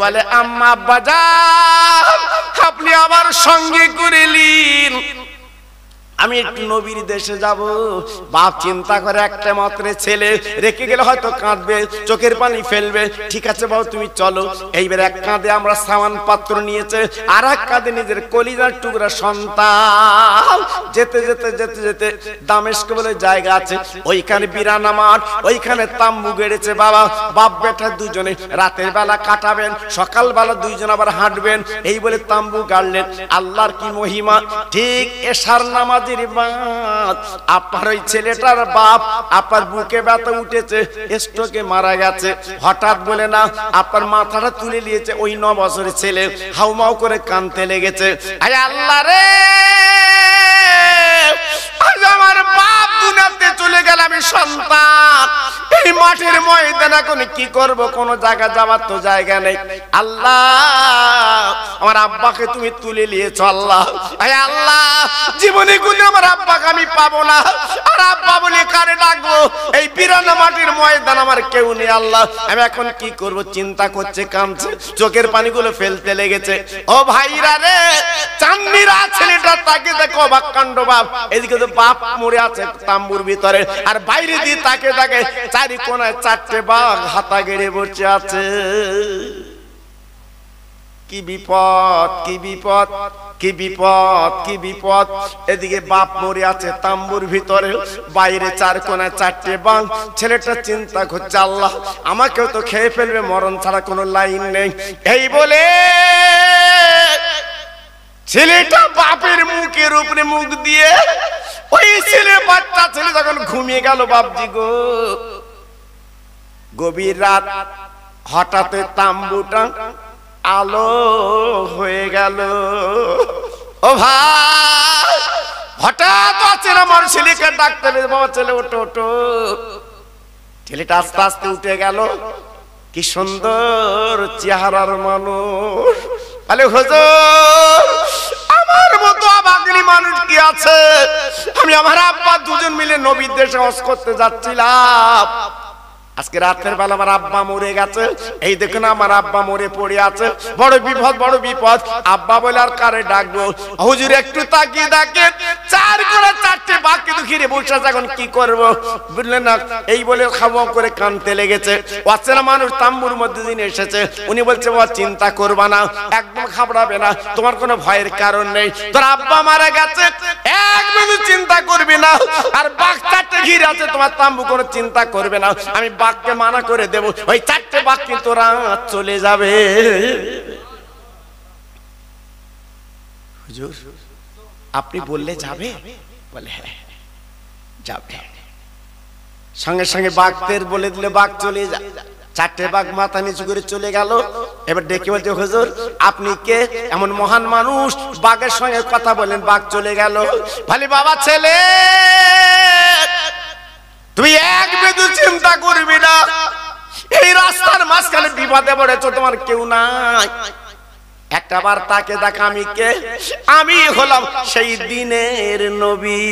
বলে আম্মা আব্বাজান আপনি আবার সঙ্গে করে নিন, আমি একটু নবীর দেশে যাব। বাপ চিন্তা করে একটা মাত্র ছেলে রেখে গেলে হয়তো কাঁদবে, চোখের পানি ফেলবে। ঠিক আছে বাবু তুমি চলো। এইবার এক কাঁধে আমরা সামান পাত্র নিয়েছে, আর এক কাঁধে নিজের কলিজার টুকরা সন্তান। যেতে যেতে যেতে যেতে দামেস্ক বলে জায়গা আছে, ওইখানে বিরানা মাঠ, ওইখানে তাম্বু গেড়েছে। বাবা বাপ বেটা দুজনে রাতের বেলা কাটাবেন, সকালবেলা দুইজন আবার হাঁটবেন, এই বলে তাম্বু গাড়লেন। আল্লাহর কি মহিমা! ঠিক এশার নামাজ আপনার ওই ছেলেটার বাপ আপনার বুকে ব্যথা উঠেছে, স্ট্রোকে মারা গেছে। হঠাৎ বলে না আপনার মাথাটা তুলে নিয়েছে, ওই 9 বছরের ছেলে হাউমাউ করে কাঁদতে লেগেছে। আরে আল্লাহ রে, আজ আমার বাপ দুনিয়াতে চলে গেল, আমি সন্তান এই মাঠের ময়দানে এখন কি করব? কোন জায়গা যাওয়ার তো জায়গা নেই। আল্লাহ আমার আব্বাকে তুমি তুলে নিয়েছো আল্লাহ। আয় আল্লাহ জীবনে কোনো আমার আব্বাকে আমি পাবো না, আর আব্বা বলে কারে ডাকবো? এই বিরানা মাটির ময়দান আমার কেউ নেই আল্লাহ, আমি এখন কি করব? চিন্তা করছে, কাঁদছে, চোখের পানিগুলো ফেলতে লেগেছে। ও ভাইরা রে, চান্দিরা ছেলেটা তাকে দেখো অবাক কাণ্ড। বাপ এদিকে তো বাপ মরে আছে তাম্বুর ভিতরে, আর বাইরে দিয়ে তাকে তাকে চারি কোনায় 4টে বাঘ হাতা গেড়ে বসে আছে। কি বিপদ, কি বিপদ, কি বিপদ, কি বিপদ! এদিকে বাপ মরে আছে তাম্বুর ভিতরে, বাইরে 4 কোনায় 4টে বাঘ। ছেলেটা চিন্তা করছে আল্লাহ আমাকেও তো খেয়ে ফেলবে, মরণ ছাড়া কোনো লাইন নেই। এই বলে ছেলেটা বাপের মুখের উপরে মুখ দিয়ে, ওই ছেলে বাচ্চা ছেলে যখন ঘুমিয়ে গেল, বাপজি গো গভীর রাত, হঠাৎ তাম্বুটা আলো হয়ে গেল। ও ভাই হঠাৎ আছে আমার ছেলেকে ডাকতে, বাবা ছেলে ওঠো ওঠো। ছেলেটা আস্তে আস্তে উঠে গেল। কি সুন্দর চেহারার মানুষ! বলে হুজুর আমার মতো অবাগনি মানুষ কি আছে? আমি আমার আব্বা দুজন মিলে নবীর দেশে হজ করতে যাচ্ছিলাম। আজকে রাতের বেলা আমার আব্বা মরে গেছে, এই দেখুন আমার আব্বা মরে পড়ে আছে, বড় বিপদ, বড় বিপদ। আব্বা বলে আর কারে ডাকবো? হুজুর একটু তাকিয়ে দেখে 4 কোণা 4টে বাঘ কিন্তু ঘিরে বসে আছে, এখন কি করবো বুঝলেন না? এই বলে খাওয়া করে কাঁদতে লেগেছে। অচেনা মানুষ তাম্বুর মধ্যে দিন এসেছে, উনি বলছে বাবা চিন্তা করবা না, একদম ঘাবড়াবে না, তোমার কোনো ভয়ের কারণ নেই। তোর আব্বা মারা গেছে, একদম চিন্তা করবি না, আর বাঘ 4টে ঘিরে আছে, তোমার তাম্বু কোনো চিন্তা করবে না। আমি বাঘকে মানা করে দেব, ওই 4টে বাঘ কিন্তু রাত চলে যাবে। হুজুর আপনি বললে যাবে? বলে হ্যাঁ যাবে। সঙ্গে সঙ্গে বাঘদের বলে দিলে বাঘ চলে যায়। 4টে বাঘ মাথা নিচু করে চলে গেল। এবার ডেকে বলছে হুজুর আপনি কে? এমন মহান মানুষ, বাঘের সঙ্গে কথা বলেন, বাঘ চলে গেল। বলে বাবা ছেলে তুই এক বিন্দু চিন্তা করবি না, এই রাস্তার মাঝখানে বিপদে পড়েছ, তোমার কেউ নাই। একটা বার তাকে দেখা, আমি কে? আমি হলাম সেই দিনের নবী।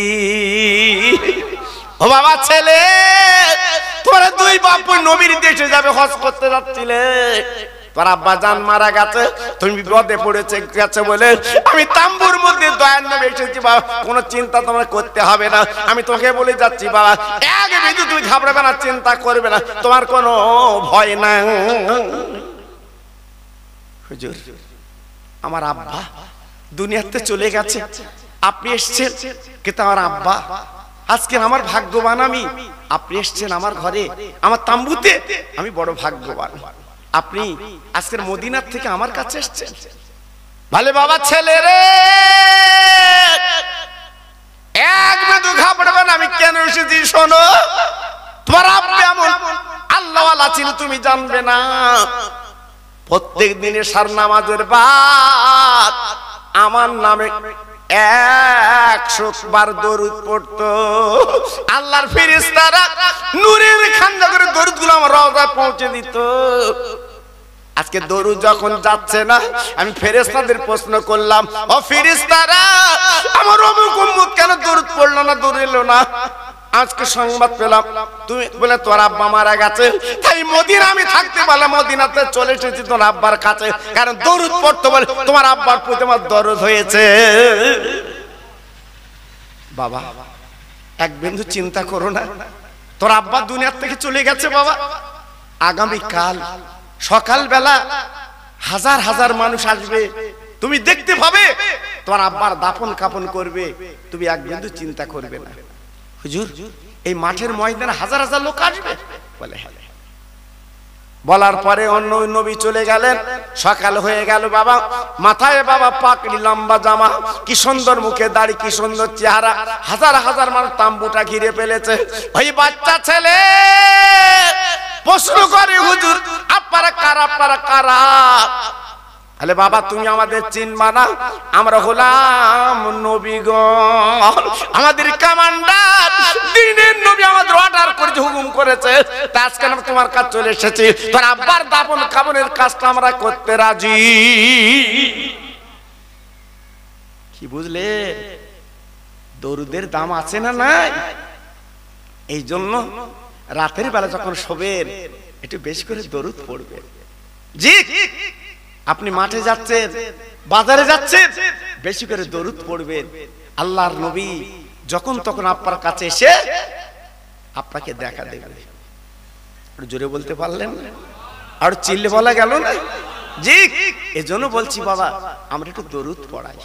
ও বাবা ছেলে তোরা 2 বাপ নবীর দেশে যাবে, হজ করতে যাচ্ছিলে, তোর আব্বা জান মারা গেছে, তুমি বিপদে পড়েছে গেছে বলে আমি তাম্বুর মধ্যে দয়ার নামে এসেছি। বাবা কোনো চিন্তা তোমার করতে হবে না, আমি তোমাকে বলে যাচ্ছি বাবা এক বিন্দু তুমি ঘাবড়াবে না, চিন্তা করবে না, তোমার কোনো ভয় না। হুজুর আমার আব্বা দুনিয়াতে চলে গেছে, আপনি এসেছেন, কিন্তু আমার আব্বা আজকে আমার ভাগ্যবান আমি, আপনি এসেছেন আমার ঘরে, আমার তাম্বুতে, আমি বড় ভাগ্যবান। আপনি আজকের মদিনার থেকে আমার কাছে এসেছেন। ভালে বাবা ছেলে রে এক বিন্দু ঘাবড়াবে না, আমি কেন এসেছি শোনো। তোমার আব্বা এমন আল্লাহওয়ালা ছিল তুমি জানবে না। প্রত্যেক দিনে সার নামাজের বাদ আমার নামে 100 বার দরুদ পড়তো। আল্লাহর ফেরেশতারা নূরের খান্ডা করে দরুদগুলো আমার রওজায় পৌঁছে দিত। আজকে দরুদ যখন যাচ্ছে না, আমি ফেরেশতাদের প্রশ্ন করলাম, ও ফেরেশতারা আমার অমুক উম্মত কেন দরুদ পড়লো না, দৌড় এলো না? আজকে সংবাদ পেলাম তুমি বলে তোর আব্বা মারা গেছে, তাই মদিনা আমি থাকতে বলে মদিনাতে চলে এসেছি তোর আব্বার কাছে, কারণ দরুদ পড়তে বলে তোমার আব্বার প্রতি আমার দরদ হয়েছে। বাবা এক বিন্দু চিন্তা করো না, তোর আব্বা দুনিয়ার থেকে চলে গেছে বাবা, আগামী কাল সকালবেলা হাজার হাজার মানুষ আসবে, তুমি দেখতে পাবে তোমার আব্বার দাফন কাফন করবে, তুমি এক বিন্দু চিন্তা করবে না। হুজুর এই মাঠের ময়দানে হাজার হাজার লোক আসবে বলে। বলার পরে অন্য নবী চলে গেলেন, সকাল হয়ে গেল বাবা, মাথায় বাবা পাকড়ি লম্বা জামা, কি সুন্দর মুখে দাড়ি, কি সুন্দর চেহারা, হাজার হাজার মানুষ তাম্বুটা ঘিরে ফেলেছে। ওই বাচ্চা ছেলে প্রশ্ন করে হুজুর আপনারা কারা, আপনারা কারা? আলে বাবা তুমি আমাদের চিনবা না, আমরা হলাম নবীগণ, আমাদের কমান্ডার দিনের নবী আমাদের অর্ডার করেছে, হুকুম করেছে, তা আজকে আমরা তোমার কাছে চলে এসেছি, তোর আব্বার দাফন কাফনের কাজটা আমরা করতে রাজি। কি বুঝলে দরুদের দাম আছে না নাই? এই জন্য রাতের বেলা যখন শোবেন একটু বেশি করে দরুদ পড়বেন। জি আপনি মাঠে যাচ্ছেন, বাজারে যাচ্ছেন, বেশি করে দরুদ পড়বেন। আল্লাহর নবী যখন তখন আপনার কাছে এসে আপনাকে দেখা দেবে। জোরে বলতে পারলেন না? আর চিল্লে বলা গেল না? জি এজন্য বলছি বাবা আমরা একটু দরুদ পড়াই,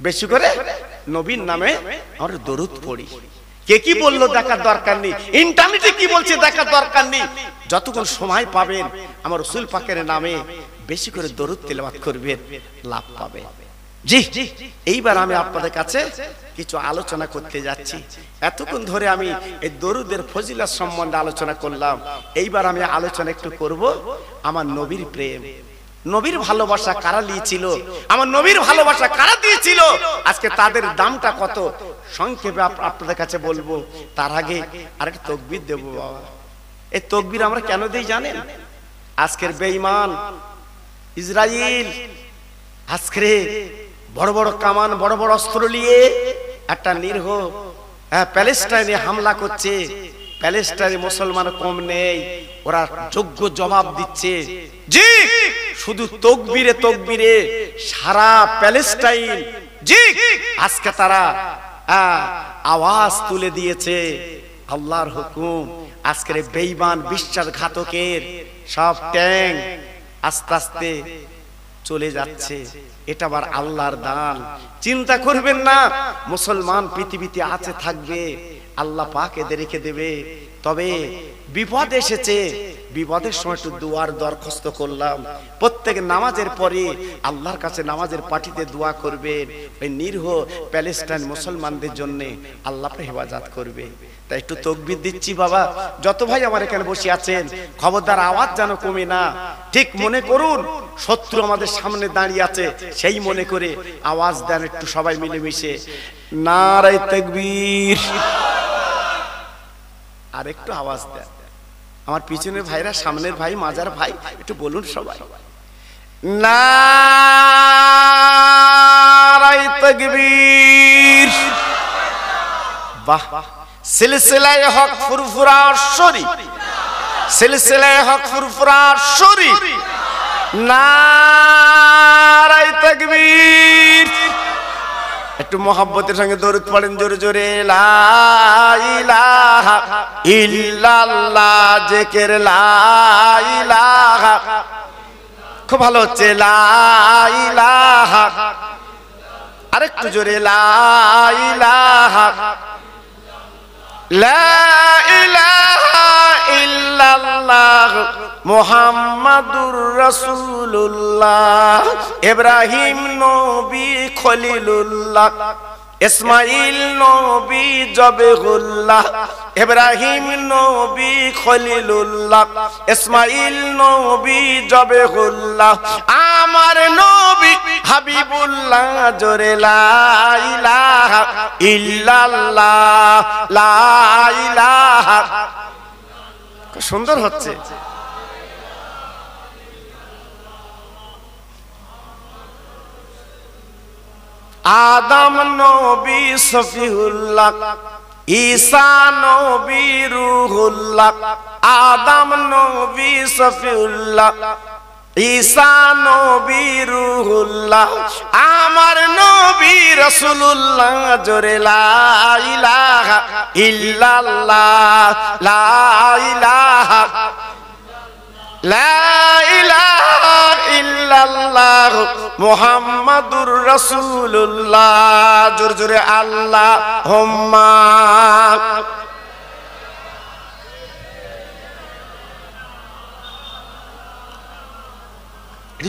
বেশি করে নবীর নামে আমরা দরুদ পড়ি। কে কি বললো দেখার দরকার নেই, ইন্টারনেটে কি বলছে দেখার দরকার নেই, যতক্ষণ সময় পাবেন আমার রাসূল পাকের নামে বেশি করে দরুদ তেলাওয়াত করবেন, লাভ পাবে। জি এইবার আমি আপনাদের কাছে কিছু আলোচনা করতে যাচ্ছি। এতক্ষণ ধরে আমি এই দরুদের ফজিলত সম্বন্ধে আলোচনা করলাম, এইবার আমি আলোচনা একটু করব আমার নবীর প্রেম, নবীর ভালোবাসা কারা নিয়েছিল, আমার নবীর ভালোবাসা কারা দিয়েছিল, আজকে তাদের দামটা কত সংক্ষেপে আপনাদের কাছে বলবো। তার আগে আরেকটা তাকবীর দেব বাবা। এই তাকবীর আমরা কেন দেই জানেন? আজকের বেঈমান ইসরাইল আজকে বড় বড় কামান বড় বড় অস্ত্র নিয়ে একটা নিরীহ প্যালেস্টাইনে হামলা করছে। প্যালেস্টাইনে মুসলমান কম নেই, ওরা যোগ্য জবাব দিচ্ছে। জি শুধু তাকবীরে তাকবীরে সারা প্যালেস্টাইন জি আজকে তারা আওয়াজ তুলে দিয়েছে আল্লাহর হুকুম। আজকের বেঈমান বিশ্বাসঘাতকের সব ট্যাঙ্ক আস্তে আস্তে চলে যাচ্ছে, এটা আবার আল্লাহর দান। চিন্তা করবেন না, মুসলমান পৃথিবীতে আছে থাকবে, আল্লাহ পাক এদের রেখে দেবে। তবে বিপদ এসেছে, বিপদের সময় একটু দুয়ার দরখাস্ত করলাম, প্রত্যেক নামাজের পরে আল্লাহর কাছে নামাজের পাটিতে দোয়া করবেন, ওই নিরীহ প্যালেস্টাইন মুসলমানদের জন্য আল্লাহ হেফাজত করবে। তাই একটু তাকবীর দিচ্ছি বাবা। যত ভাই আমার এখানে বসে আছেন খবরদার আওয়াজ যেন কমে না, ঠিক মনে করুন শত্রু আমাদের সামনে দাঁড়িয়ে আছে, সেই মনে করে আওয়াজ দেন একটু সবাই মিলেমিশে নারে তাকবীর। আর একটু আওয়াজ দেন আমার পিছনের ভাইরা, সামনের ভাই, মাজার ভাই, একটু বলুন সবাই নারে তাকবীর। বাহ সিলসিলায়ে হক ফুরফুরা শরীফ, সিলসিলায়ে হক ফুরফুরা শরীফ, নারে তাকবীর। একটু মোহাব্বতের সঙ্গে দরুদ পড়েন জোরে জোরে। লা ইলাহা ইল্লাল্লাহ, জিকির লা ইলাহা, খুব ভালো হচ্ছে লা ইলাহা, আরেকটু জোরে লা ইলাহা, লা ইলাহা ইল্লাল্লাহ মুহাম্মাদুর রাসূলুল্লাহ। ইব্রাহিম নবী খলিলুল্লাহ, ইসমাইল নবী জবেহুল্লাহ, ইব্রাহিম নবী খলিলুল্লাহ, ইসমাইল নবী জবেহুল্লাহ, আমার নবী হাবিবুল্লাহ। জোরে লা ইলাহা ইল্লাল্লাহ, লা ইলাহা। খুব সুন্দর হচ্ছে। আদম নবী সফিউল্লাহ, ঈসা নবী রুহুল্লাহ, আদম নবী সফিউল্লাহ, ঈসা নবী রুহুল্লাহ, আমার নবী রাসূলুল্লাহ। জোরে লা ইলাহা ইল্লাল্লাহ, লা ইলাহা, লা ইলাহা ইল্লাল্লাহ, মুহাম্মাদুর রাসূলুল্লাহ। জোরে জোরে আল্লাহুম্মা।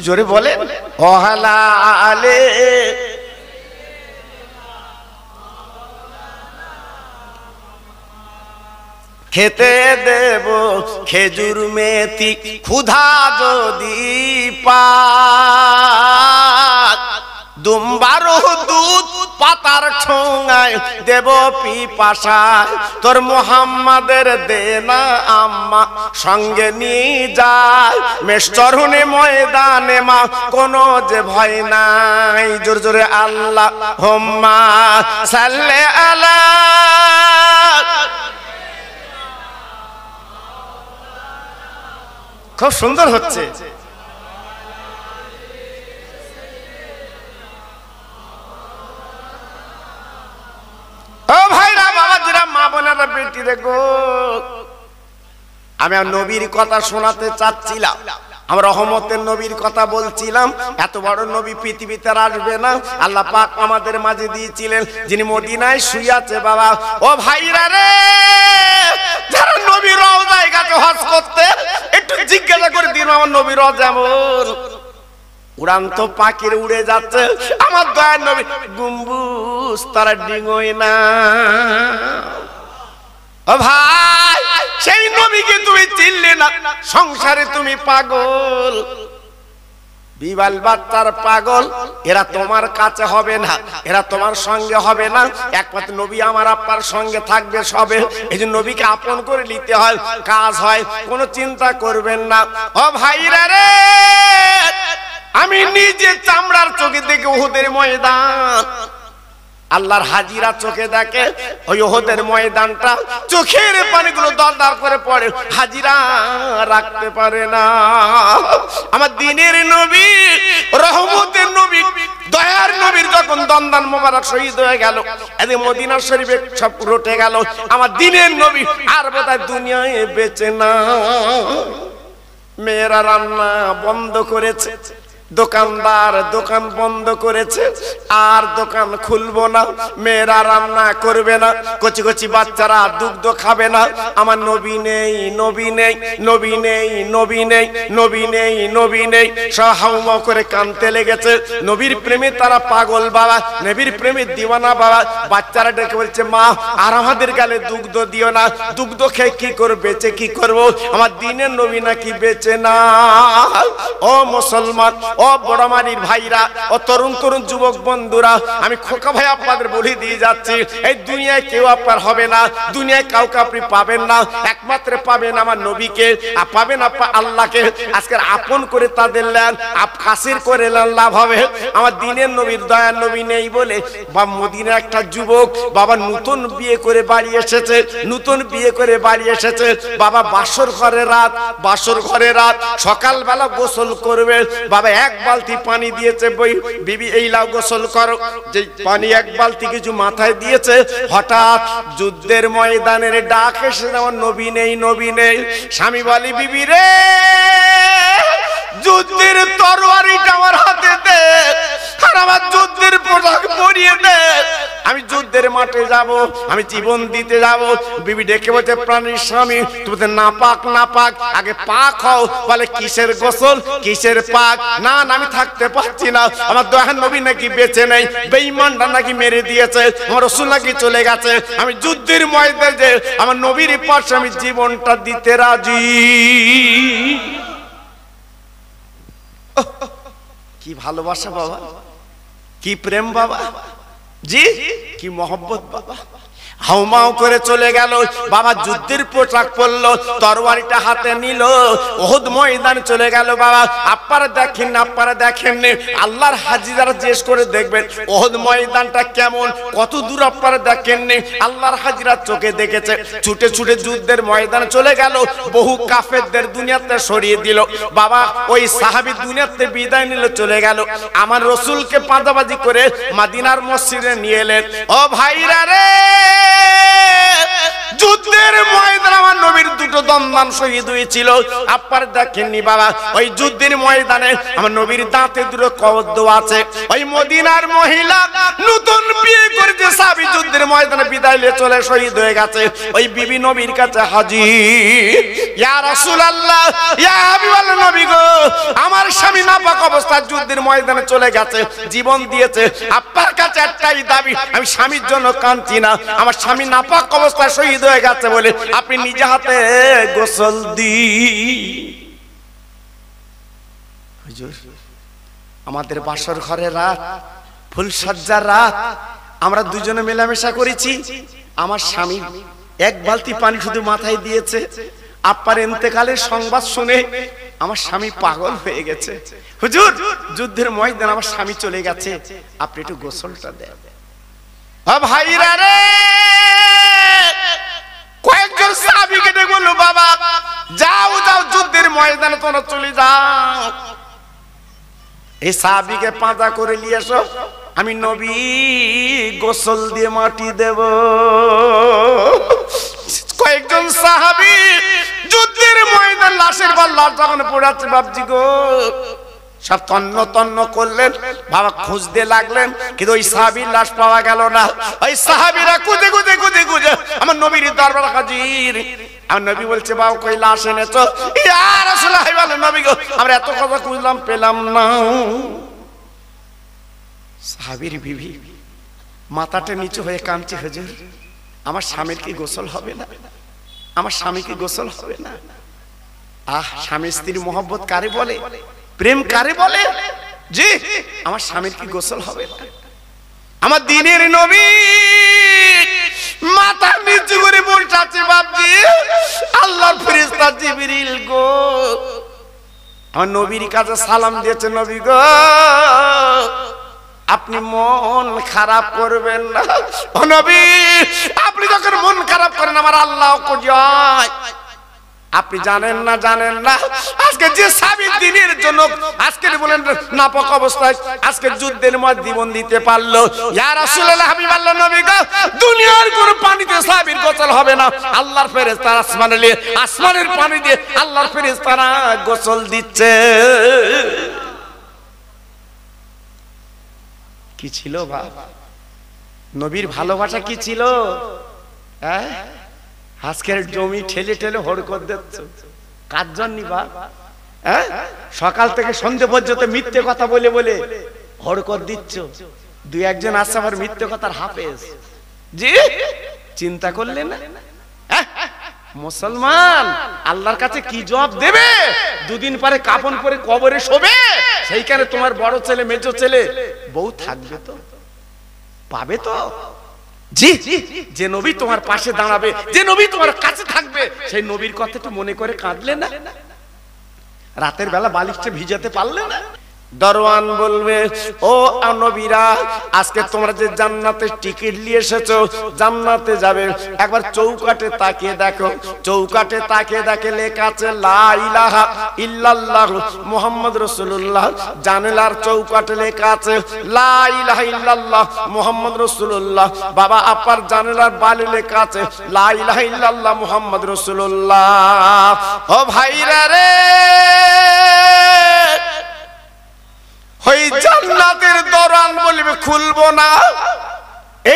জোরে বলে ওয়ালা আলে। খেতে দেব খেজুর মেথি ক্ষুধা যদি পাক, দুম্বারো দুধ পাতার ঠোঙায় দেব পিপাসায়, তোর মুহাম্মাদের দেনা আম্মা সঙ্গে নিয়ে যায়, মেশচরণে ময়দানে মা কোনো যে ভয় নাই। জোরে জোরে আল্লাহুম্মা সাল্লি আলা। খুব সুন্দর হচ্ছে। ও ভাইরা, বাবাজিরা, মা বোনেরা, বেটি দেখো, আমি নবীর কথা শোনাতে চাচ্ছিলাম। আমরা রহমতের নবীর কথা বলছিলাম। এত বড় নবী পৃথিবীতে আসবে না, আল্লাহ পাক আমাদের মাঝে দিয়েছিলেন, যিনি মদিনায় শুয়ে আছে। বাবা ও ভাইরা রে, যারা নবীর রওজায় গেছে হজ করতে, একটু জিজ্ঞাসা করে দিন আমার নবীর রওজা যেমন উড়ান্ত পাখির উড়ে যাচ্ছে, আমার দয়ার নবী গম্বুজ তারা ডিঙোয় না। ও ভাই, সেই নবীকে তুমি চিনলে না, সংসারে তুমি পাগল, বিবাল বাচ্চার পাগল। এরা তোমার কাছে হবে না, এরা তোমার সঙ্গে হবে না। একমাত্র নবী আমার আপনার সঙ্গে থাকবে সবে। এই যে নবীকে আপন করে নিতে হয়, কাজ হয়, কোনো চিন্তা করবেন না। ও ভাইরা রে, আমি নিজে চামড়ার চোখে দেখে উহুদের ময়দান, আল্লাহর হাজিরা চোখে দেখে ওই উহুদের ময়দানটা, চোখের পানিগুলো দরদর করে পড়ে, হাজিরা রাখতে পারে না। আমার দিনের নবী, রহমতের নবী, দয়ার নবীর যখন দন্দান মোবারক শহীদ হয়ে গেল, এদিকে মদিনা শরীফে সব রটে গেল, আমার দিনের নবী আর বোধহয় দুনিয়ায় বেঁচে না। মেয়েরা রান্না বন্ধ করেছে, দোকানদার দোকান বন্ধ করেছে, আর দোকান খুলবো না, মেয়েরা রান্না করবে না, কচি কচি বাচ্চারা দুগ্ধ খাবে না। আমার নবী নেই, নবী নেই, নবী নেই, নবী নেই, নবী নেই, নবী নেই, হাউমা করে কানতে লেগেছে। নবীর প্রেমে তারা পাগল বাবা, নবীর প্রেমে দিওয়ানা বাবা। বাচ্চারা ডেকে বলছে, মা আর আমাদের গালে দুগ্ধ দিও না, দুগ্ধ খেয়ে কি করবে, বেঁচে কি করবো, আমার দিনের নবী নাকি বেঁচে না। ও মুসলমান, ও বড়মারির ভাইরা, ও তরুণ তরুণ যুবক বন্ধুরা, আমি খোকা ভাই আপনাদের বলে দিয়ে যাচ্ছি, এই দুনিয়ায় কেউ আপনার হবে না, দুনিয়ায় কাউকে আপনি পাবেন না, একমাত্র পাবেন আমার নবীকে, আর পাবেন আপনার আল্লাহকে। আজকের আপন করে তাদের নেন, কাছের করে নেন, লাভ হবে। আমার দিনের নবীর দয়ার নবী নেই বলে বা মদিনার একটা যুবক বাবা নতুন বিয়ে করে বাড়ি এসেছে, নতুন বিয়ে করে বাড়ি এসেছে বাবা, বাসর ঘরে রাত, বাসর ঘরে রাত, সকালবেলা গোসল করবে বাবা, এক বালতি পানি দিয়েছে, বই বিবি এই লাও গোসল করো, যে পানি এক বালতি কিছু মাথায় দিয়েছে, হঠাৎ যুদ্ধের ময়দানের ডাক এসে, আমার নবী নেই, নবী নেই। স্বামী বলি, বিবি রে, যুদ্ধের তরবারিটা আমার হাতে দে, আর আমার যুদ্ধের পোশাক পরিয়ে দে, আমি যুদ্ধের মাঠে যাব, আমি জীবন দিতে যাব। বিবি ডেকে বলছে, প্রাণীর স্বামী তুমি তো নাপাক, নাপাক, আগে পাক হও। বলে, কিসের গোসল, কিসের পাক? না না, আমি থাকতে পারছি না, আমার দয়ার নবী নাকি বেঁচে নেই, বেঈমানটা নাকি মেরে দিয়েছে, আমার রাসূল নাকি চলে গেছে, আমি যুদ্ধের ময়দানে যে আমার নবীর পাশে আমি জীবনটা দিতে রাজি। কি ভালোবাসা বাবা, কি প্রেম বাবা, জি কি মহব্বত বাবা। হাউমাউ করে চলে গেল। বাবা যুদ্ধের পোশাক পরলো, তরবারিটা হাতে নিল, ওহুদ ময়দানে চলে গেল। বাবা আপনারা দেখেন না, আপনারা দেখেন না, আল্লাহর হাজিরা জিজ্ঞেস করে দেখবেন ওহুদ ময়দানটা কেমন, কত দূর আপনারা দেখেন না। আল্লাহর হাজিরা চোখে দেখেছে, ছুটে ছুটে যুদ্ধের ময়দানে চলে গেল, বহু কাফেরদের দুনিয়াতে সরিয়ে দিল। বাবা ওই সাহাবী দুনিয়াতে বিদায় নিল, চলে গেল। আমার রাসূলকে পাঁদাবাজি করে মদিনার মসজিদে নিয়ে এলেন। ও ভাইরা রে, যুদ্ধের ময়দানে আমার নবীর দুটো দন্দান শহীদ হয়েছিল, আপনারা দেখেননি। বাবা ওই যুদ্ধের ময়দানে আমার নবীর দাঁতে দুটো কবর দেওয়া আছে। ওই মদিনার মহিলা নতুন বিয়ে করে যে সাহাবী যুদ্ধের ময়দানে বিদায় নিয়ে চলে শহীদ হয়ে গেছে, ওই বিবি নবীর কাছে হাজির। ইয়া রাসূলুল্লাহ, ইয়া হাবিবাল্লাহ নবী গো, আমার স্বামী নাপাক অবস্থায় যুদ্ধের ময়দানে চলে গেছে, জীবন দিয়েছে। আপনার কাছে একটাই দাবি, আমি স্বামীর জন্য কাঁদছি না, আমার স্বামী নাপাক অবস্থায় শহীদ হয়ে গেছে বলে আপনি নিজে হাতে গোসল দিন। হুজুর, আমাদের বাসর ঘরের রাত, ফুলসজ্জার রাত, আমরা দুজনে মেলামেশা করেছি। আমার স্বামী এক বালতি পানি শুধু মাথায় দিয়েছে, আপনার ইন্তেকালের সংবাদ শুনে আমার স্বামী পাগল হয়ে গেছে। হুজুর, যুদ্ধের ময়দানে আমার স্বামী চলে গেছে, আপনি একটু গোসলটা দেন। ভাইরা রে, কয়েকজন সাহাবীকে ডেকে বলল, বাবা যাও যাও, যুদ্ধের ময়দানে তোমরা চলে যাও, এই সাহাবীকে পাঁজা করে নিয়ে এসো, আমি নবী গোসল দিয়ে মাটি দেব। কয়েকজন সাহাবী যুদ্ধের ময়দান লাশের পর লাশ যখন পড়াচ্ছে, বাপজি গো, সব তন্ন তন্ন করলেন, বাবা খুঁজতে লাগলেন, কিন্তু ওই সাহাবীর লাশ পাওয়া গেল না। ওই সাহাবীরা খুঁজে খুঁজে খুঁজে খুঁজে আমার নবীর দরবারে হাজির। আমার নবী বলছে, বাবা কই লাশ এনেছো? ইয়া রাসূলুল্লাহ, বলে নবী গো, আমরা এত কথা খুঁজলাম, পেলাম না। সাহাবীর বিবি মাথাটা নিচু হয়ে কাঁদছে, হুজুর আমার স্বামীর কি গোসল হবে না? আমার স্বামী কি গোসল হবে না? আহ, স্বামী স্ত্রীর মহব্বত কারে বলে, প্রেম কারে বলে? জি, আমার স্বামীর কি গোসল হবে না? আমার দিনের নবী মাথা নিচু করে বসে আছে, বাপজি আল্লাহর ফেরেশতা জিবরিল গো আমার নবীর কাছে সালাম দিয়েছে, নবী গো আপনি মন খারাপ করবেন না। ও নবী, আপনি যখন মন খারাপ করেন আমার আল্লাহ কয়, আপনি জানেন না, জানেন না আজকে যে সাহাবী দিনের জন্য আজকে বলেন নাপাক অবস্থায় আজকে যুদ্ধের মধ্যে জীবন দিতে পারলো। ইয়া রাসূলুল্লাহ, হাবিবাল্লাহ নবী গো, দুনিয়ার কোন পানিতে সাহাবীর গোসল হবে না, আল্লাহর ফেরেশতারা আসমানের পানি দিয়ে আল্লাহর ফেরেশতারা গোসল দিচ্ছে। কি ছিল বাবা নবীর ভালোবাসা, কি ছিল? হ্যাঁ, আজকের জমি ঠেলে ঠেলে হড়কর দিচ্ছ কার জন্য বাবা? হ্যাঁ, সকাল থেকে সন্ধ্যে পর্যন্ত মিথ্যে কথা বলে বলে হড়কর দিচ্ছ। দুই একজন আছে আবার মিথ্যে কথার হাফেজ। জি, চিন্তা করলে না? মুসলমান আল্লাহর কাছে কি জবাব দেবে? দুদিন পরে কাফন পরে কবরে শোবে, সেইখানে তোমার বড় ছেলে মেজো ছেলে বউ থাকবে তো, পাবে তো? জি, যে নবী তোমার পাশে দাঁড়াবে, যে নবী তোমার কাছে থাকবে, সেই নবীর কথা একটু মনে করে কাঁদলে না? রাতের বেলা বালিশটা ভিজাতে পারলে না? দরওয়ান বলবে, ও নবীরা আজকে তোমরা যে জান্নাতের টিকিট নিয়ে এসেছো, জান্নাতে যাবে, একবার চৌকাঠে তাকিয়ে দেখো। চৌকাঠে তাকিয়ে দেখে লেখা আছে লা ইলাহা ইল্লাল্লাহ মুহাম্মদ রাসূলুল্লাহ। জানালার চৌকাঠে লেখা আছে লা ইলাহা ইল্লাল্লাহ মুহাম্মদ রাসূলুল্লাহ। বাবা আপার জানালার বালি লেখা আছে লা ইলাহা ইল্লাল্লাহ মুহাম্মদ রাসূলুল্লাহ। ও ভাইরা রে, ওই জান্নাতের দরওয়ান বলবে খুলবো না,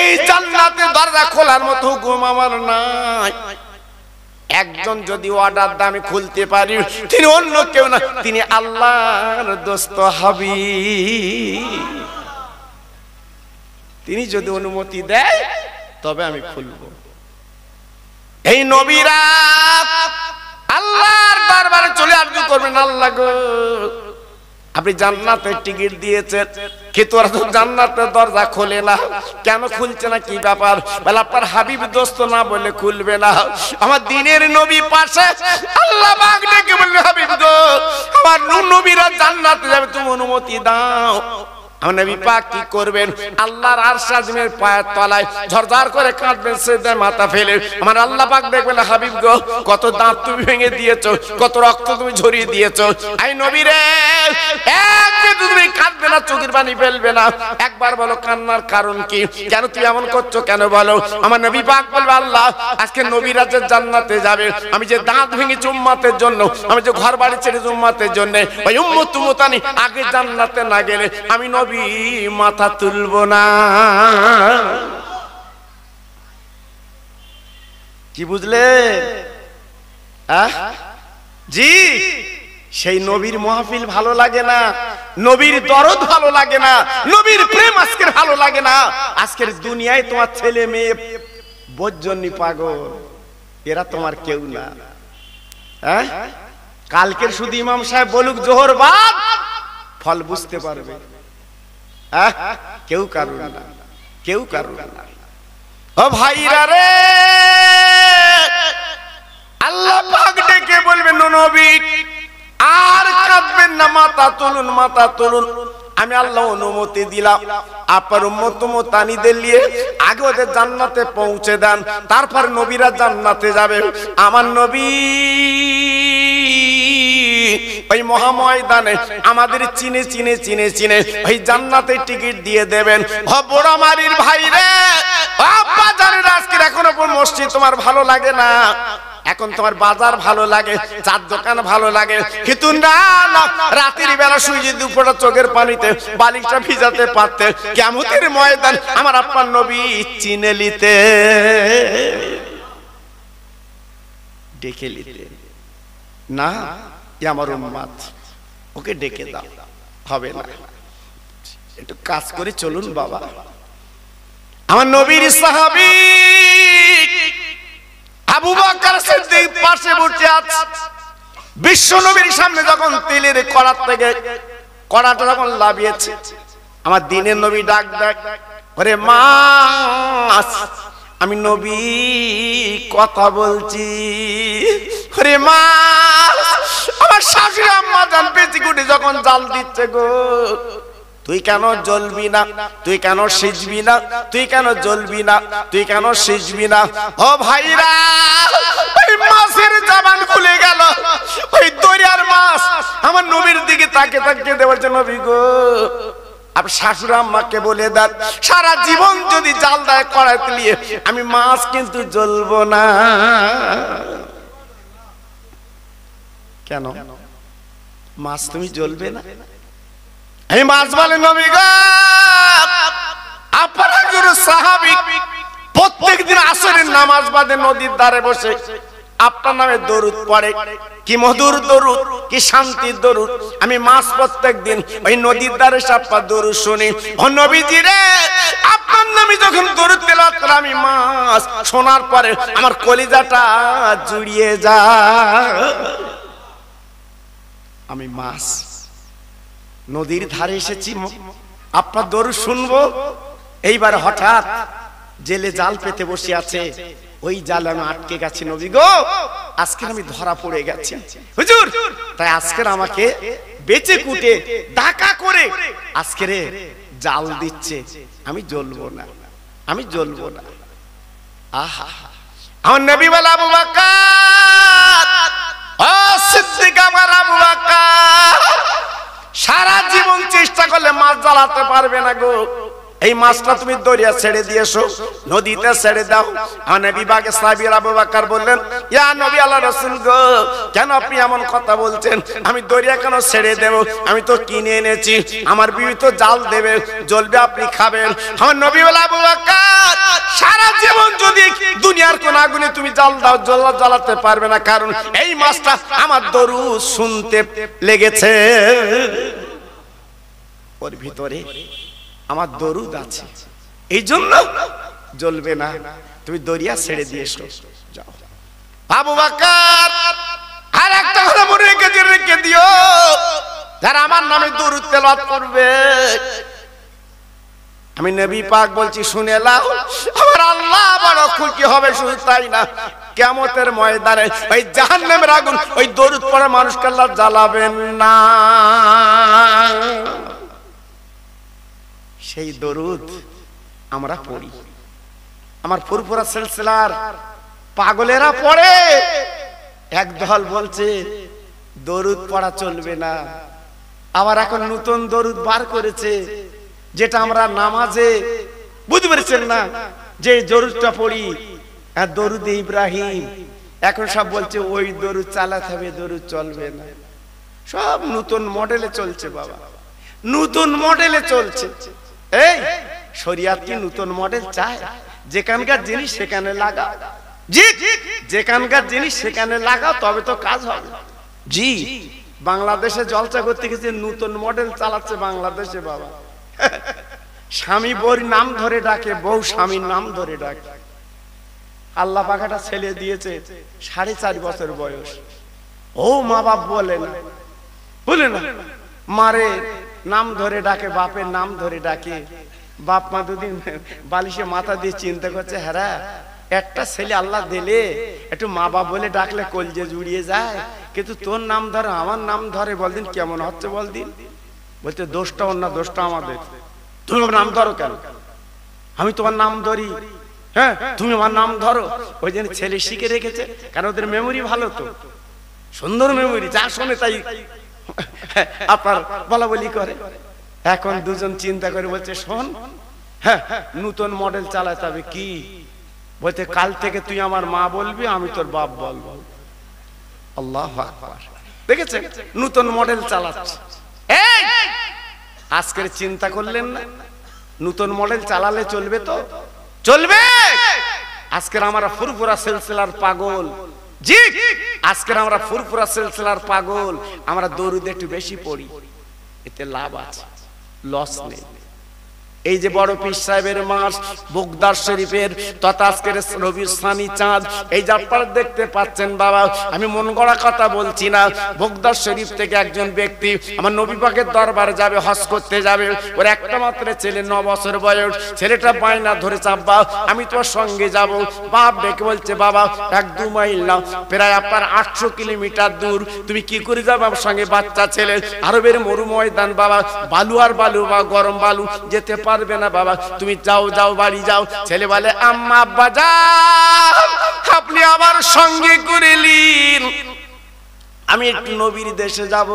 এই জান্নাতের দরজা খোলার মতো হুকুম আমার নাই। একজন যদি অর্ডার দেয় আমি খুলতে পারি, তিনি অন্য কেউ না, তিনি আল্লাহর দোস্ত হাবিব। তিনি যদি অনুমতি দেয় তবে আমি খুলবো। এই নবীরা আল্লাহর দরবারে চলে আরজু করবেন, আল্লাহ গো আপনি জান্নাতের টিকিট দিয়েছেন, কিন্তু ওরা তো জান্নাতের দরজা খোলে না। কেন খুলছে না, কি ব্যাপার? বলে আপনার হাবিব দোস্ত না বলে খুলবে না। আমার দিনের নবী পাশে, আল্লাহ পাক ডেকে বললেন, হাবিব গো, আমার নবীরা জান্নাতে যাবে, তুমি অনুমতি দাও। আমার নবী পাক কি করবেন? আল্লাহর আরশ আজিমের পায়ের তলায় ঝরঝর করে কাঁদবেন, সিজদায় মাথা ফেলে। আমার আল্লাহ পাক দেখবেন, হাবিব গো, কত দাঁত তুমি ভেঙে দিয়েছো, কত রক্ত তুমি ঝরিয়ে দিয়েছো। আই নবী রে, একবার তুমি কাঁদবে না, চোখের পানি ফেলবে না। একবার বলো কান্নার কারণ কি, কেন তুই এমন করছো, কেন বলো। আমার নবী পাক বলবে, আল্লাহ আজকে নবীরা যে জান্নাতে যাবে, আমি যে দাঁত ভেঙেছি উম্মতের জন্য, আমি যে ঘর বাড়ি ছেড়ে উম্মতের জন্য, ওই উম্মত উম্মতানি আগে জান্নাতে না গেলে আমি নবী মাথা তুলবো না। কি বুঝলে? জি, সেই নবীর মাহফিল ভালো লাগে না, নবীর দরদ ভালো লাগে না, নবীর প্রেম আজকের ভালো লাগে না। আজকের দুনিয়ায় তোমার ছেলে মেয়ে বজ্জনী পাগল, এরা তোমার কেউ না। কালকের শুধু ইমাম সাহেব বলুক জোহর বাদ, ফল বুঝতে পারবে। কেউ কারুর না, কেউ কারুর না। ও ভাইরা রে, আল্লাহ পাক ডেকে বলবেন, নবী আর কাঁদবেন না, মাথা তুলুন, মাথা তুলুন। আমি আল্লাহ অনুমতি দিলাম, আপনার উম্মত উম্মতানিদের নিয়ে আগে ওদের জান্নাতে পৌঁছে দেন, তারপর নবীরা জান্নাতে যাবে। আমার নবী ওই মহাময়দানে আমাদের চিনে চিনে চিনে চিনে ওই জান্নাতের টিকিট দিয়ে দেবেন। বড়মারির ভাই রে, বাজারের আজকের এখনো মসজিদ তোমার ভালো লাগে না, এখন তোমার বাজার ভালো লাগে, চার দোকান ভালো লাগে, কিন্তু না না, রাতের বেলা শুয়ে যদি দুপুরে চোখের পানিতে বালিশটা ভিজাতে পারতে, কিয়ামতের ময়দান আমার আপনার নবী চিনে নিতে, ডেকে নিতে। না, আমার উম্মত, ওকে ডেকে দাও, হবে না। একটু কাজ করে চলুন বাবা। আমার নবীর সাহাবী আবু বকর সিদ্দিক পাশে বসে আছে। বিশ্ব নবীর সামনে যখন তেলের কড়া থেকে কড়াটা যখন লাভিয়েছে, আমার দিনের নবী ডাক ডাক, ওরে মাস, আমি নবী কথা বলছি। ওরে মাস, আমার শাশুড়ি আম্মা জান পেঁচি কুটি যখন জাল দিচ্ছে গো, তুই কেন জ্বলবি না, তুই কেন সিজবি না, তুই কেন জ্বলবি না, তুই কেন সিজবি না। ও ভাইরা, ওই মাছের জবান খুলে গেল, ওই দরিয়ার মাছ আমার নবীর দিকে তাকে তাকিয়ে দেওয়ার জন্য, নবী গো, আপনি শাশুড়ি আম্মাকে বলে দেন, সারা জীবন যদি জাল দেয় কড়াইতে নিয়ে, আমি মাছ কিন্তু জ্বলবো না। কেন মাছ তুমি জ্বলবে না? এই মাছ বলে, নবী গো, আপনার একজন সাহাবী প্রত্যেকদিন আসরের নামাজ বাদে নদীর ধারে বসে আপনার নামে দরুদ পড়ে। কি মধুর দরুদ, কি শান্তির দরুদ। আমি মাছ প্রত্যেকদিন ওই নদীর ধারে আপনার দরুদ শুনি। ও নবীজি রে, আপনার নামে যখন দরুদ তেলাওয়াত করে, আমি মাছ শোনার পরে আমার কলিজাটা জুড়িয়ে যায়। আমি মাছ নদীর ধারে এসেছি, আপনার দরুদ শুনবো। এইবার হঠাৎ জেলে জাল পেতে বসে আছে, ওই জাল আমি আটকে গেছি। নবী গো, আজকে আমি ধরা পড়ে গেছি হুজুর, তাই আজকে আমাকে বেচে কুটে ডাকা করে আজকে জাল দিচ্ছে, আমি জ্বলবো না, আমি জ্বলবো না। আহা, আমার নবী বলে, আবু বকর, ও সিদ্দিক, আমার আবু বকর, সারা জীবন চেষ্টা করলে মাছ জ্বালাতে পারবে না গো। এই মাছটা তুমি দরিয়া ছেড়ে দিয়েছো, নদীতে ছেড়ে দাও। নবী বাগে সাহাবীরা আবু বকর বললেন, ইয়া নবী আল্লাহ রাসূল গো, কেন আপনি এমন কথা বলছেন? আমি দরিয়া কেন ছেড়ে দেব? আমি তো কিনে এনেছি, আমার বিবি তো জাল দেবে, জ্বলবে, আপনি খাবেন। আমার নবী বলে, আবু বকর, সারা জীবন যদি দুনিয়ার কোন আগুনে তুমি জাল দাও, জ্বালাতে পারবে না, কারণ এই মাছটা আমার দরুদ শুনতে লেগেছে, ওর ভিতরে আমার দরুদ আছে, এই জন্য জ্বলবে না, তুমি দরিয়া ছেড়ে দিয়ে এসো, যাও। আবু বকর, আর একটা কথা মনে রেখে দিও, যারা আমার নামে দরুদ তেলাওয়াত করবে, আমি নবী পাক বলছি শুনে নাও, আমার আল্লাহ বড় খুশি হবে। শুধু তাই না, কিয়ামতের ময়দানে ওই জাহান্নামের আগুন ওই দরুদ পড়া মানুষকে আল্লাহ জ্বালাবেন না। সেই দরুদ আমরা পড়ি, আমার ফুরফুরা সিলসিলার পাগলেরা পড়ে। একদল বলছে দরুদ পড়া চলবে না, আবার এখন নতুন দরুদ বার করেছে যেটা আমরা নামাজে, বুঝতে পেরেছেন না, যে দরুদটা পড়ি দরুদ ইব্রাহিম, এখন সব বলছে ওই দরুদ চালাতে হবে, দরুদ চলবে না। সব নতুন মডেলে চলছে বাবা, নতুন মডেলে চলছে। এই শরিয়াত কি নতুন মডেল চায়? যেখানকার জিনিস সেখানে লাগাও, জি যেখানকার জিনিস সেখানে লাগাও, তবে তো কাজ হবে। জি বাংলাদেশে জলসা করতে গেছে নতুন মডেল চালাচ্ছে বাংলাদেশে বাবা। স্বামী বউর নাম ধরে ডাকে, বউ স্বামীর নাম ধরে ডাকে। আল্লাহ পাক একটা ছেলে দিয়েছে 4.5 বছর বয়স, ও মা বাপ বলে না, বলে না, মারে নাম ধরে ডাকে, বাপের নাম ধরে ডাকে। বাপ মা দুদিন বালিশে মাথা দিয়ে চিন্তা করছে, হ্যাঁ একটা ছেলে আল্লাহ দিলে, একটু মা বাপ বলে ডাকলে কলজে জুড়িয়ে যায়, কিন্তু তোর নাম ধরে আমার নাম ধরে, বলদিন কেমন হচ্ছে বলদিন। বলতে দোষটা ওর না, দোষটা আমাদের। তুমি আমার নাম ধরো কেন? আমি তোমার নাম ধরি, হ্যাঁ তুমি আমার নাম ধরো। ওই জন্য ছেলে শিখে রেখেছে, কারণ ওদের মেমোরি ভালো, তো সুন্দর মেমোরি, যা শোনে তাই আপনার বলা বলি করে। এখন দুজন চিন্তা করে বলছে, শোন হ্যাঁ নতুন মডেল চালাতে হবে। কি বলতে, কাল থেকে তুই আমার মা বলবি, আমি তোর বাপ বলবো। আল্লাহু আকবার, দেখেছেন নতুন মডেল চালাচ্ছে। এই আজকের চিন্তা করলেন না, নতুন মডেল চালালে চলবে তো? চলবে। আজকের আমরা ফুরফুরা সিলসিলার পাগল, জি আজকের আমরা ফুরফুরা সিলসিলার পাগল। আমরা দরুদ একটু বেশি পড়ি, এতে লাভ আছে, লস নেই। এই যে বড় পীর সাহেবের মাস বুগদার শরীফের তথা আজকের রবিউল সানি চাঁদ, এই যে আপনারা দেখতে পাচ্ছেন বাবা, আমি মন গড়া কথা বলছি না। বুগদার শরীফ থেকে একজন ব্যক্তি আমার নবী পাকের দরবারে যাবে, হজ করতে যাবে। ওর একটা মাত্র ছেলে, 9 বছর বয়স। ছেলেটা বায়না ধরেছে, আব্বা আমি তোমার সঙ্গে যাব। বাপ ডেকে বলছে, বাবা 1-2 মাইল না, প্রায় আপনার 800 কিলোমিটার দূর, তুমি কি করে যাবে আমার সঙ্গে? বাচ্চা ছেলে, আরবের মরু ময়দান বাবা, বালু আর বালু বা গরম বালু, যেতে পারবে না বাবা, তুমি যাও যাও বাড়ি যাও। ছেলে বলে, আম্মা আব্বা যাও, আপনি আমার সঙ্গে করে নিন, আমি একটু নবীর দেশে যাব।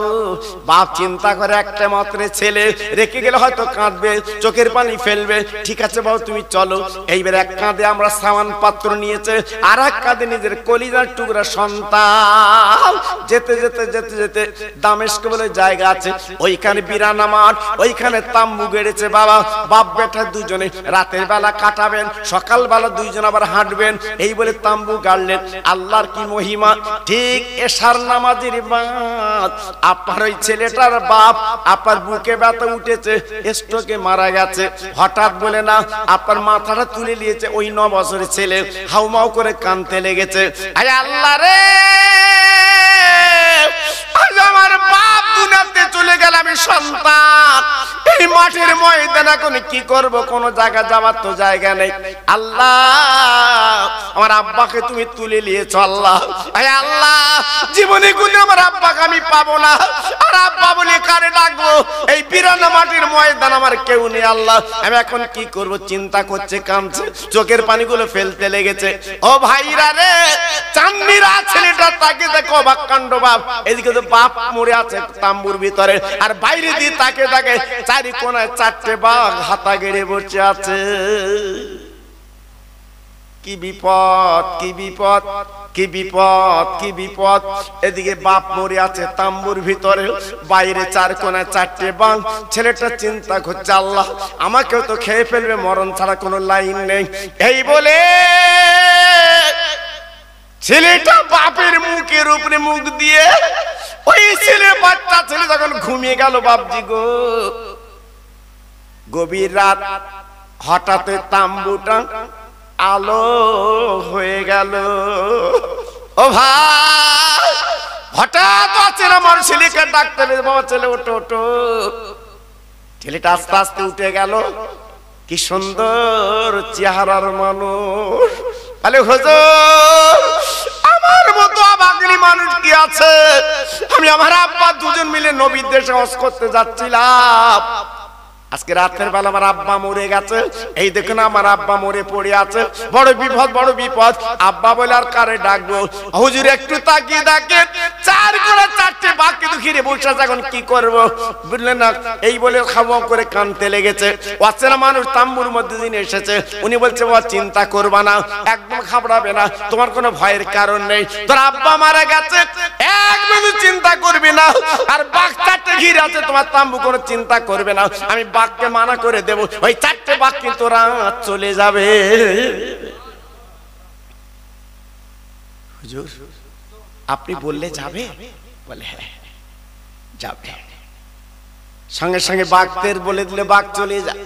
বাপ চিন্তা করে, একটা মাত্র ছেলে, রেখে গেলে হয়তো কাঁদবে, চোখের পানি ফেলবে। ঠিক আছে বাবু তুমি চলো। এইবার এক কাঁধে আমরা সামান পাত্র নিয়েছে, আর এক কাঁধে নিজের কলিজার টুকরা সন্তান। যেতে যেতে যেতে যেতে দামেস্ক বলে জায়গা আছে, ওইখানে বিরানা মাঠ, ওইখানে তাম্বু গেড়েছে বাবা। বাপ বেটা দুজনে রাতের বেলা কাটাবেন, সকালবেলা দুইজন আবার হাঁটবেন, এই বলে তাম্বু গাড়লেন। আল্লাহর কি মহিমা! ঠিক এশার নামাজ আপনার ওই ছেলেটার বাপ আপনার বুকে ব্যথা উঠেছে, স্ট্রোকে মারা গেছে। হঠাৎ বলে না, আপনার মাথাটা তুলে নিয়েছে। ওই 9 বছরের ছেলে হাউমাউ করে কাঁদতে লেগেছে, আরে আল্লাহ রে, আজ আমার বাপ দুনিয়াতে চলে গেল, আমি সন্তান এই মাঠের ময়দানে এখন কি করব? কোন জায়গা যাওয়ার তো জায়গা নেই। আল্লাহ আমার আব্বাকে তুমি তুলে নিয়েছো আল্লাহ, আয় আল্লাহ জীবনে কোনো আমার আব্বাকে আমি পাবো না, আর আব্বা বলে কারে ডাকবো? এই বিরানা মাটির ময়দান আমার কেউ নেই আল্লাহ, আমি এখন কি করব? চিন্তা করছে, কাঁদছে, চোখের পানিগুলো ফেলতে লেগেছে। ও ভাইরা রে, চান্দিরা ছেলেটা তাকে দেখো, অবাক কাণ্ড বাপ। এদিকে তো বাপ মরে আছে তাম্বুর ভিতরে, আর বাইরে দিয়ে তাকে তাকে চারি কোনায় 4টে বাঘ হাতা গেড়ে বসে আছে। কি বিপদ, কি বিপদ, কি বিপদ, কি বিপদ! এদিকে বাপ মরে আছে তাম্বুর ভিতরে, বাইরে 4 কোনায় 4টে বাঘ। ছেলেটা চিন্তা করছে, আল্লাহ আমাকেও তো খেয়ে ফেলবে, মরণ ছাড়া কোনো লাইন নেই। এই বলে ছেলেটা বাপের মুখের উপরে মুখ দিয়ে, ওই ছেলে বাচ্চা ছেলে যখন ঘুমিয়ে গেল, বাপজি গো, গভীর রাত, হঠাৎ তাম্বুটা আলো হয়ে গেল। ও ভাই, হঠাৎ অচেনা আমার ছেলেকে ডাকতে, বাবা ছেলে ওঠো ওঠো। ছেলেটা আস্তে আস্তে উঠে গেল। কি সুন্দর চেহারার মানুষ। বলে হুজুর আমার মতো অভাগী মানুষ কি আছে? আমি আমার আব্বা দুজন মিলে নবীর দেশে হজ করতে যাচ্ছিলাম। আজকে রাতের বেলা আমার আব্বা মরে গেছে। এই দেখুন আমার আব্বা মরে পড়ে আছে। বড় বিপদ বড় বিপদ। আব্বা বলে আর কারে ডাকবো? হুজুর একটু তাকিয়ে দেখেন, 4 করে 4টে বাকি দুঃখীরে বসে আছে, এখন কি করব বুঝলেন না। এই বলে খাওয়া করে কানতে লেগেছে। অচেনা মানুষ তাম্বুর মধ্যে যিনি এসেছে উনি বলছে বাবা চিন্তা করবা না, একদম ঘাবড়াবে না, তোমার কোনো ভয়ের কারণ নেই। তোর আব্বা মারা গেছে, একদম চিন্তা করবি না। আর বাঘ 4টে ঘিরে আছে, তোমার তাম্বু কোনো চিন্তা করবে না। আমি বাঘকে মানা করে দেব, ওই 4টে বাঘ কিন্তু রাত চলে যাবে। হুজুর আপনি বললে যাবে? বলে হ্যাঁ যাবে। সঙ্গে সঙ্গে বাঘদের বলে দিলে বাঘ চলে যায়।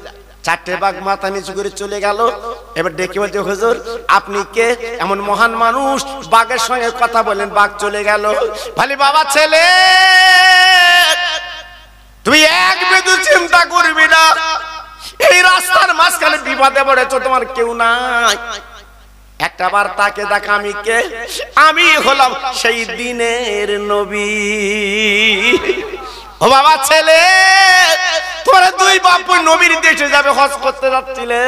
4টে বাঘ মাথা নিচু করে চলে গেল। এবার ডেকে বলছে হুজুর আপনি কে? এমন মহান মানুষ, বাঘের সঙ্গে কথা বলেন, বাঘ চলে গেল। বলে বাবা ছেলে তুই এক বিন্দু চিন্তা করবি না, এই রাস্তার মাঝখানে বিপদে পড়েছ, তোমার কেউ নাই। একটা বার তাকে দেখ আমি কে? আমি হলাম সেই দিনের নবী। ও বাবা ছেলে তোরা 2 বাপ নবীর দেশে যাবে, হজ করতে যাচ্ছিলে,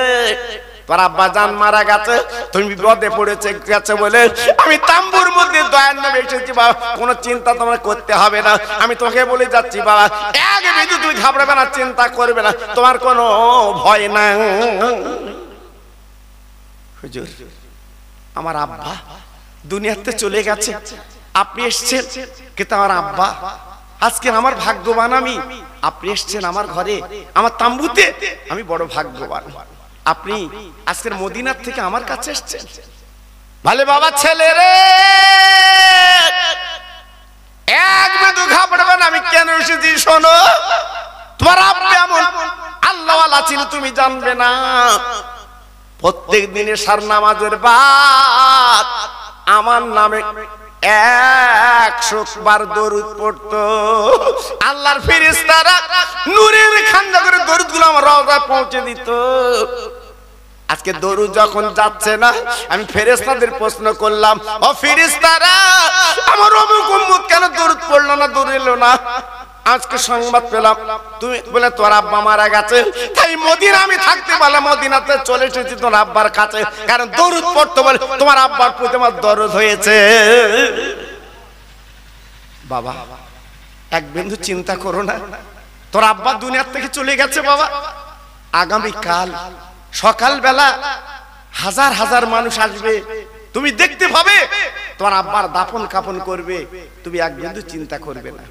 তোর আব্বা জান মারা গেছে, তুমি বিপদে পড়েছে গেছে বলে আমি তাম্বুর মধ্যে দয়ার নামে এসেছি। বাবা কোনো চিন্তা তোমরা করতে হবে না, আমি তোমাকে বলে যাচ্ছি বাবা এক বিন্দু তুমি ঘাবড়াবে না, চিন্তা করবে না, তোমার কোনো ভয় না। হুজুর আমার আব্বা দুনিয়াতে চলে গেছে, আপনি এসেছেন, কিন্তু আমার আব্বা আজকে আমার ভাগ্যবান আমি, আপনি এসেছেন আমার ঘরে আমার তাম্বুতে, আমি বড় ভাগ্যবান। আপনি আজকের মদিনার থেকে আমার কাছে এসেছেন। বলে বাবা ছেলে রে এক বিন্দু ঘাবড়াবে না, আমি কেন এসেছি শোনো। তোমার আব্বা এমন আল্লাহওয়ালা ছিল তুমি জানবে না। প্রত্যেক দিনে সার নামাজের বাদ আমার নামে 100 বার দরুদ পড়তো। আল্লাহর ফেরেশতারা নূরের খান্ডা করে দরুদগুলো আমার রওজায় পৌঁছে দিত। আজকে দরুদ যখন যাচ্ছে না, আমি ফেরেশতাদের প্রশ্ন করলাম, ও ফেরেশতারা আমার অমুক উম্মত কেন দরুদ পড়লো না, দরুদ এলো না? আজকে সংবাদ পেলাম তুমি বলে তোর আব্বা মারা গেছে, তাই মদিনা আমি থাকতে বলে মদিনাতে চলে এসেছি তোর আব্বার কাছে, কারণ দরুদ পড়তে বলে তোমার আব্বার প্রতি আমার দরদ হয়েছে। বাবা এক বিন্দু চিন্তা করো না, তোর আব্বা দুনিয়ার থেকে চলে গেছে বাবা। আগামী কাল সকালবেলা হাজার হাজার মানুষ আসবে, তুমি দেখতে পাবে, তোমার আব্বার দাফন কাফন করবে, তুমি এক বিন্দু চিন্তা করবে না।